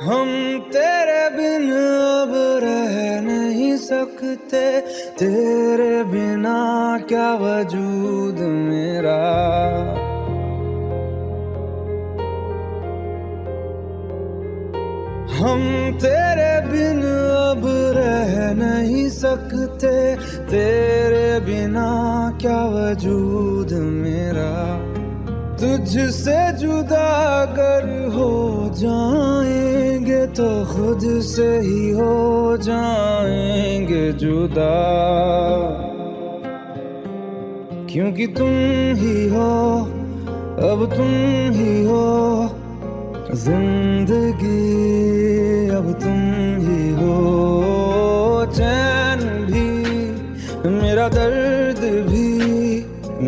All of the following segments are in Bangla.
हम तेरे बिन अब रह नहीं सकते, तेरे बिना क्या वजूद मेरा। हम तेरे बिन अब रह नहीं सकते, तेरे बिना क्या वजूद मेरा। तुझसे जुदा अगर हो जाएंगे तो खुद से ही हो जाएंगे जुदा, क्योंकि तुम ही हो, अब तुम ही हो जिंदगी, अब तुम ही हो। चैन भी मेरा दर्द भी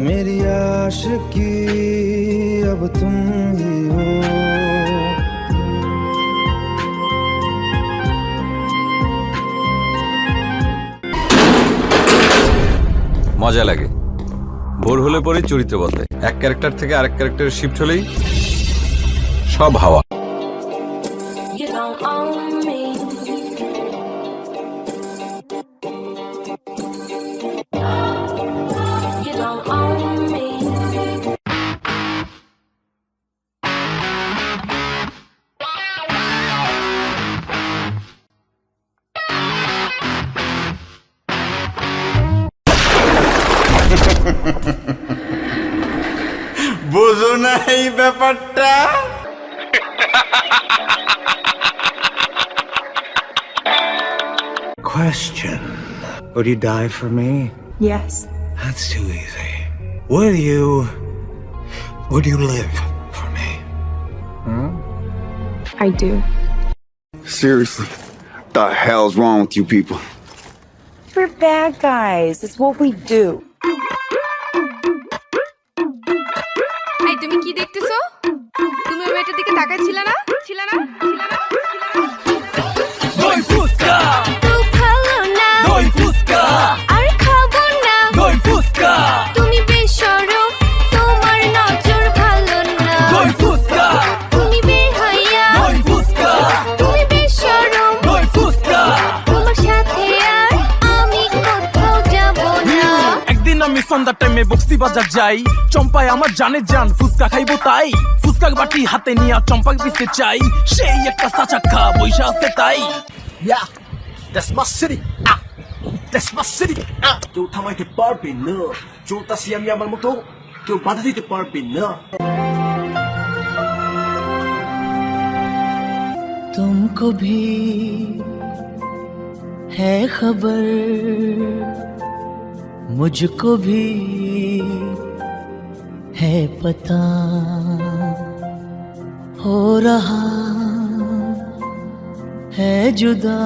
मेरी आशिकी, अब तुम ही हो। মজা লাগে, বোর হলে পরে চরিত্র বদলায়, এক ক্যারেক্টার থেকে আরেক ক্যারেক্টারে শিফট হলেই সব হাওয়া। বুঝো না এই ব্যাপারটা? Question. Would you die for me? Yes. That's too easy. Would you live for me? I do. Seriously, the hell's wrong with you people? We're bad guys. It's what we do. এই তুমি কি দেখতেছো? তুমি ওই মেয়েটার দিকে তাকাচ্ছিলে না? ছিল না? দই ফুসকা, তো ভালো না। দই ফুসকা, আর খাবো না। দই ফুসকা, তুমি বেশরম, তোমার নজর ভালো না। দই ফুসকা, তুমি বেহায়া, দই ফুসকা, তুমি বেশরম, দই ফুসকা। তোমার সাথে আর আমি কোথাও যাব না। একদিন আমি সন্ধ্যার টাইমে বক্সি বাজার যাই, চম্পায় আমার জানে জান ফুসকা খাইবো তাই। ফুসকা বাটি হাতে নিয়ে চম্পাক দিতে চাই, সেই একটা সাচাক্কা বৈশা আছে তাই। Yeah, that's my city. That's my city. কেউ থামাইতে পারবে না, চলতাছি আমি আমার মতো, কেউ বাধা দিতে পারবে না। तुमको भी है खबर, मुझको भी है पता, हो रहा है जुदा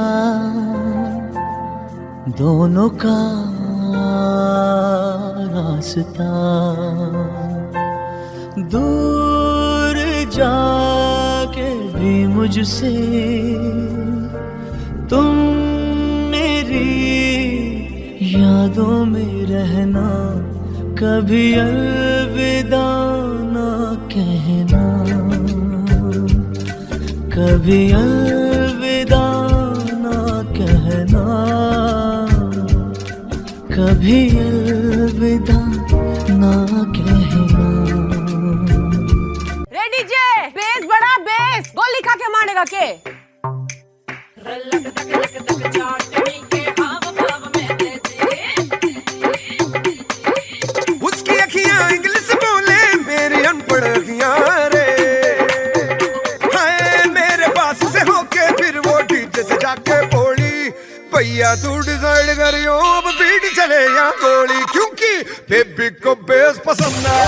दोनों का रास्ता। दूर जाके भी मुझसे तुम मेरी यादों में रहना, कभी अलविदा ना कहना, कभी अलविदा ना कहना, कभी अलविदा ना कहना। रेडी जे बेस बड़ा बेस, गोली खा के मारेगा के? उसकी अखियां इंग्लिश बोले, मेरी अनपढ़ अखियां रे। हाय मेरे पास से होके फिर वो डीजे से जाके बोली, भैया तू डिसाइड करियो अब बीट चले या गोली, क्योंकि बेबी को बेस पसंद है,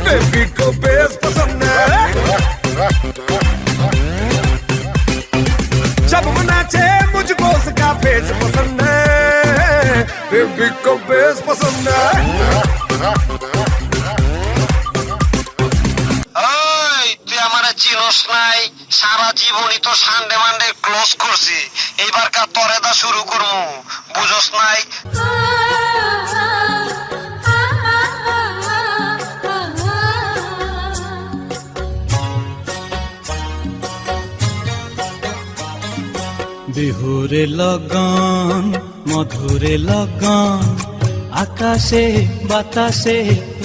बेबी को बेस पसंद है। जब वो नाचे मुझको उसका फेस पसंद है, बेबी को बेस पसंद है। তুই আমার চিনোস নাই, সারা জীবনই তো সানডে মানডে ক্লোজ করছি, এইবার কার তরেদা শুরু করবো, বুঝোস নাই? বিহুরে লগন মধুরে লগন আকাশে বাতাসে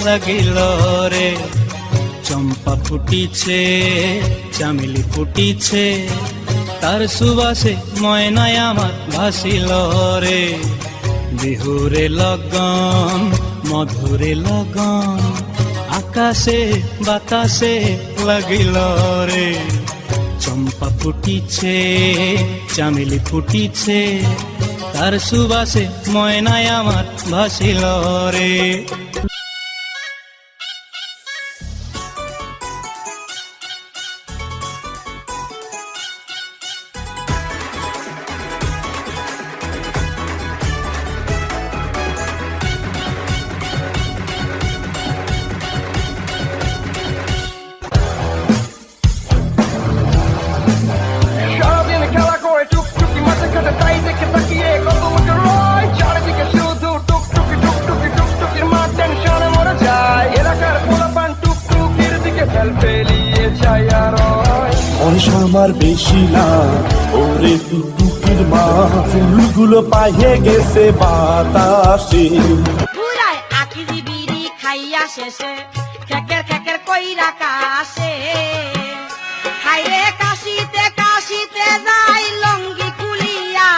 লাগিল রে চম্পা ফুটিছে চামেলি ফুটিছে তার সুবাসে ময়নায় আমার ভাসিল রে বিহুরে লগন মধুরে লগন আকাশে বাতাসে লাগিল রে চম্পা ফুটিছে চামেলি ফুটিছে তার সুবাসে ময়নায় আমার ভাসিল রে সারাদিন খেলা করে টুকটুকি মাঠে ঘাটে তাই দেখে তাকিয়ে কত লোকে রয় চারিদিকে শুধু টুকটুকি টুকটুকি টুকটুকির মাঠ টেনশনে মরে যায় এলাকার পোলাপান টুকটুকির দিকে ফেল ফেলিয়ে যায় আর বয়স আমার বেশি না ওরে টুকটুকির মা চুলগুলো পাইয়ে গেছে বাতাসে পুরাই আকিজি বিড়ি খাইয়া শেষে খেকের খেকের কইরা কাশে হাইরে কাশিতে কাশিতে যাই লঙ্গি খুলিয়া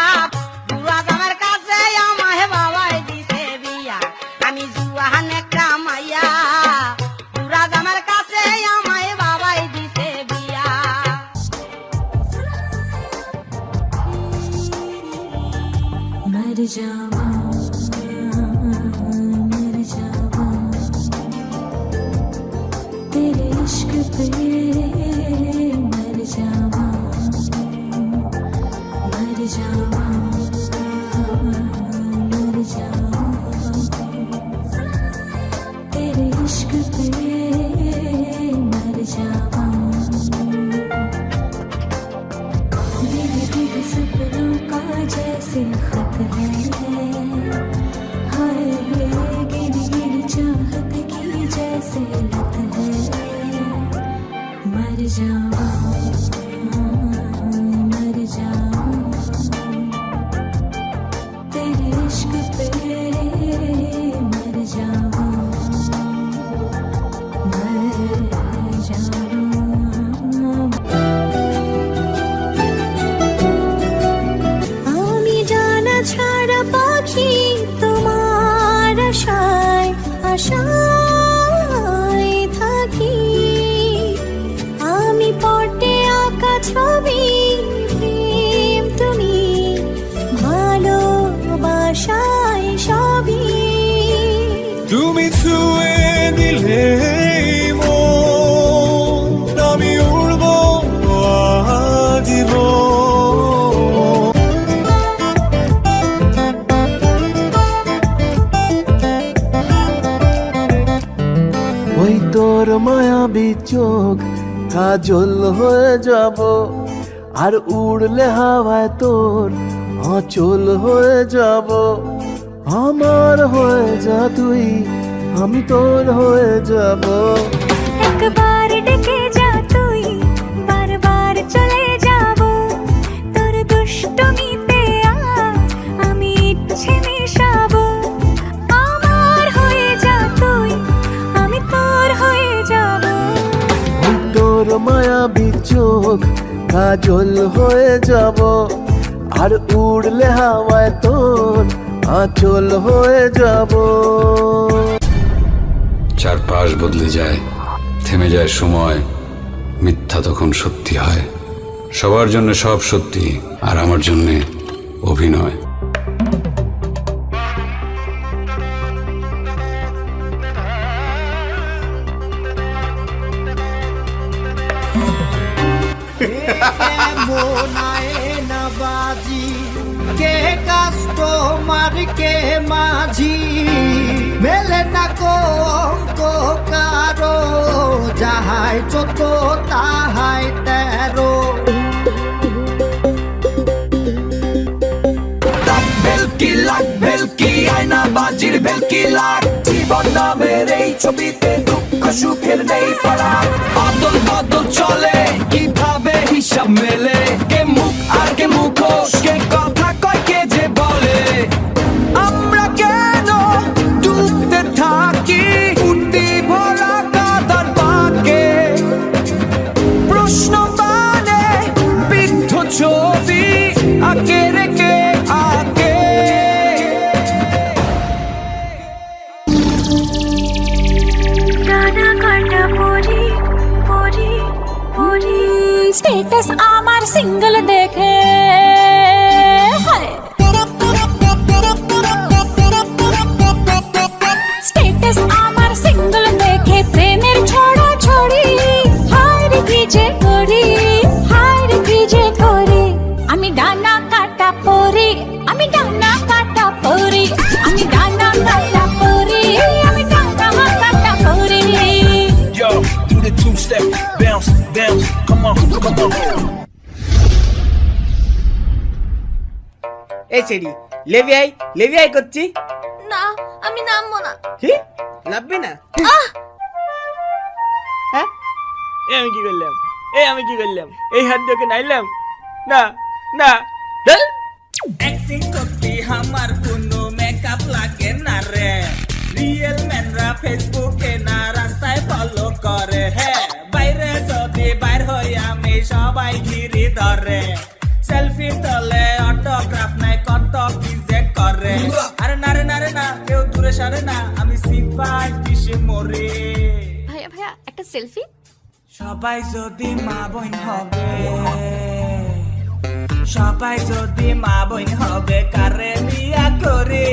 বুড়া জামার কাছে আমায় বাবাই দিছে বিয়া আমি জুয়ান একটা মাইয়া বুড়া জামার কাছে আমায় বাবাই দিছে বিয়া मर जावा मर जावा तेरे इश्क पे मर जावा मर जावा मर जावा तेरे इश्क पे मर जावा धीरे धीरे सपनों का जैसे खत है हाय गिरी गिरी चाहत की जैसे लत है मर जावा मर जावा तेरे इश्क पे मर जावा मर जावा আমি জানা ছাড়া পাখি তোমার আশায় আশায় থাকি আমি পটে আঁকা ছবি প্রেম তুমি ভালোবাসায় সবই তুমি ছুঁয়ে দিলে মন আমি উড়বো আজীবন ওই তোর মায়াবী চোখ কাজল হয়ে যাব আর উড়লে হাওয়ায় তোর আঁচল হয়ে যাব আমার হয়ে যা তুই আমি তোর হয়ে যাব একবার ডেকে যা তুই বারবার চলে যাব তোর দুষ্টমিতে আমি ইচ্ছে মিশাবো আমার হয়ে যা তুই আমি তোর হয়ে যাব ওই তোর মায়াবী চোখ কাজল হয়ে যাব আর উড়লে হাওয়ায় তোর আঁচল হয়ে যাব চারপাশ বদলে যায় থেমে যায় সময় মিথ্যা তখন সত্যি হয় সবার জন্য সব সত্যি আর আমার জন্য অভিনয় বাজি কে কাস্টমার কে মাঝি মেলে না অঙ্ক কারো যাহাই চোদ্দ তাহাই 13 বেলকি লাগ বেলকি আয়না বাজির বেলকি লাগ জীবন নামের এই ছবিতে দুঃখ সুখের নেই ফারাক বাদল বাদল চলে কিভাবে হিসাব মেলে কে মুখ আর কে মুখোশ ছবি আঁকে রেখে আঁকে। স্টেটাস আমার সিঙ্গেল দেখে স্টেটাস আমার সিঙ্গেল দেখে প্রেমের ছড়া ছড়ি হায় কি যে করি হায় কি যে করি আমি ডানা কাটা পরি আমি ডানা কাটা পরি আমি ডানা কাটা পরি আমি ডানা কাটা পরি Yo, do the two-step, bounce, bounce, come on, come on. এই ছেড়ি লেভিয়াই করছি না আমি নামবো না। কি লাভবি না? হ্যাঁ আমি কি করলাম আমি কি করলাম এই হাত দিয়ে নাইলাম না না অ্যাক্টিং করতে আমার কোনো মেকআপ লাগে না রে, রিয়েল ম্যানরা ফেসবুকে না রাস্তায় ফলো করে, হ্যাঁ বাইরে যদি বাইর হই আমি সবাই ঘিরি ধরে, সেলফি তোলে অটোগ্রাফ নাই কত কি যে করে, আরে না রে না রে না কেউ দূরে সরে না আমি সিপাই দিশে মরে। ভাইয়া ভাইয়া একটা সেলফি। সবাই যদি মা বোন হবে, সবাই যদি মা বোন হবে কারে বিয়া করে,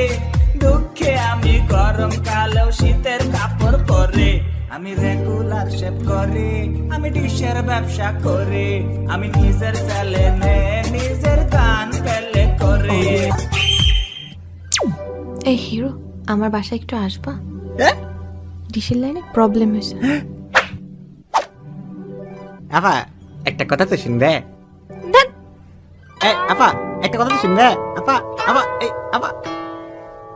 দুঃখে আমি গরম কালেও শীতের কাপড় পরে, আমি রেগুলার শেভ করি, আমি ডিশের ব্যবসা করি, আমি নিজের চ্যানেলে নিজের গান পেলে করি। এই হিরো আমার বাসায় একটু আসবা? ডিশের লাইনে প্রবলেম হয়েছে। আপা একটা কথা তো শুনবে? আপা একটা কথা তো শুনবে? আপা আপা এই আপা